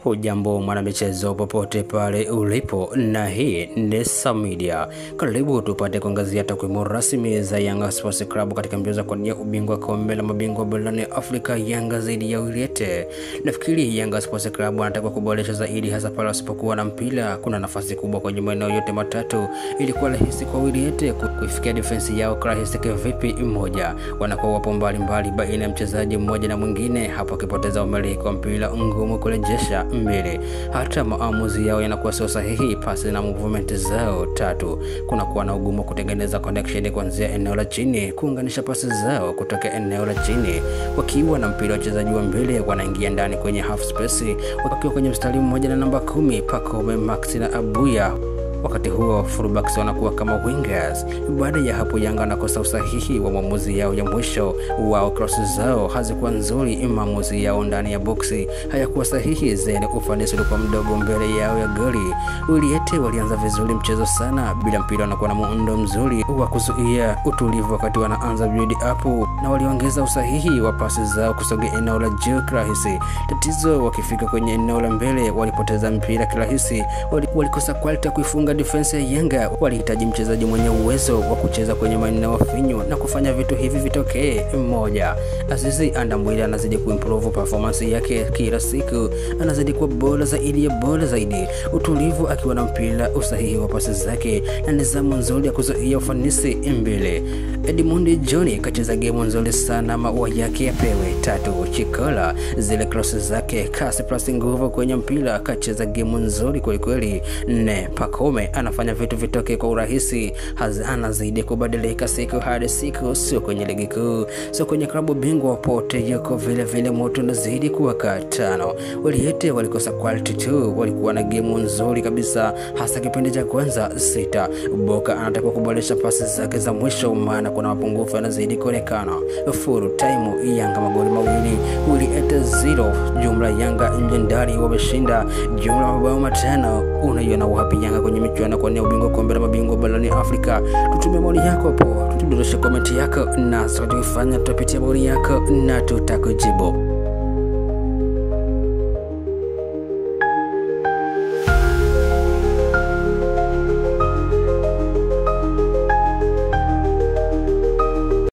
Hujambo mwanamichezo popote pale ulipo, na hii ni Sam Media. Karibu tupate kuangazia takwimu rasmi za Yanga Sports Club katika mbio za kuwania ubingwa kombe la mabingwa barani Afrika, Yanga dhidi ya Wydad. Nafikiri Yanga Sports Club wanataka kuboresha zaidi, hasa pale wasipokuwa na mpira. Kuna nafasi kubwa kwenye maeneo yote matatu. Ilikuwa rahisi kwa Wydad kuifikia defense yao kirahisi vipi mmoja. Wanakuwa wapo mbali baina ya mchezaji mmoja na mwingine, hapo akipoteza umiliki wa mpira ngumu kurejesha mbele. Hata maamuzi yao yanakuwa sio sahihi pasi na movement zao tatu. Kuna kuwa na ugumu kutengeneza connection kuanzia eneo la chini, kuunganisha pasi zao kutoka eneo la chini. Wakiwa na mpira, wachezaji wa mbele wanaingia ndani kwenye half space wakiwa kwenye mstari mmoja na namba 10 Pacome, Max na Abuya. Wakati huo fullbacks wanakuwa kama wingers. Baada ya hapo, Yanga wanakosa usahihi wa maamuzi yao ya mwisho. Wao crosses zao hazikuwa nzuri, maamuzi yao ndani ya boxi hayakuwa sahihi, zeni ufanisi ulikuwa mdogo mbele yao ya goli. Wydad walianza vizuri mchezo sana bila mpira, wanakuwa na muundo mzuri wa kuzuia utulivu wakati wanaanza build up, na waliongeza usahihi wa pasi zao kusogea eneo la juu kirahisi. Tatizo, wakifika kwenye eneo la mbele walipoteza mpira kirahisi, walikosa quality kuifunga defense ya Yanga. Walihitaji mchezaji mwenye uwezo wa kucheza kwenye maeneo finyu na kufanya vitu hivi vitokee. Mmoja, Azizi Andambwile anazidi kuimprove performance yake kila siku, anazidi kuwa bora zaidi. Utulivu akiwa na mpira, usahihi wa pasi zake na nidhamu nzuri ya kuzuia ufanisi mbele. Edmund John kacheza game nzuri sana, maua yake yapewe 3. Chikola, zile crosses zake, kasi plus nguvu kwenye mpira, kacheza game nzuri kweli. 4. Pacome anafanya vitu vitoke kwa urahisi, anazidi kubadilika siku hadi siku, sio kwenye ligi kuu, sio kwenye klabu bingwa, pote yuko vile moto nazidi kuwaka 5. Wydad walikosa quality tu, walikuwa na game nzuri kabisa hasa kipindi cha kwanza. 6. Boka anataka kuboresha pasi zake za mwisho, maana kuna mapungufu yanazidi kuonekana. Full time Yanga magoli 2, Wydad 0. Jumla Yanga nje ndani wameshinda jumla mabao 5. Unaiona wapi Yanga kwenye michuano kwa ubingwa kombe la mabingwa barani Afrika? Tutumie maoni yako hapo, tutudondoshe comment yako, na sasa tukifanya tutapitia maoni yako na tutakujibu.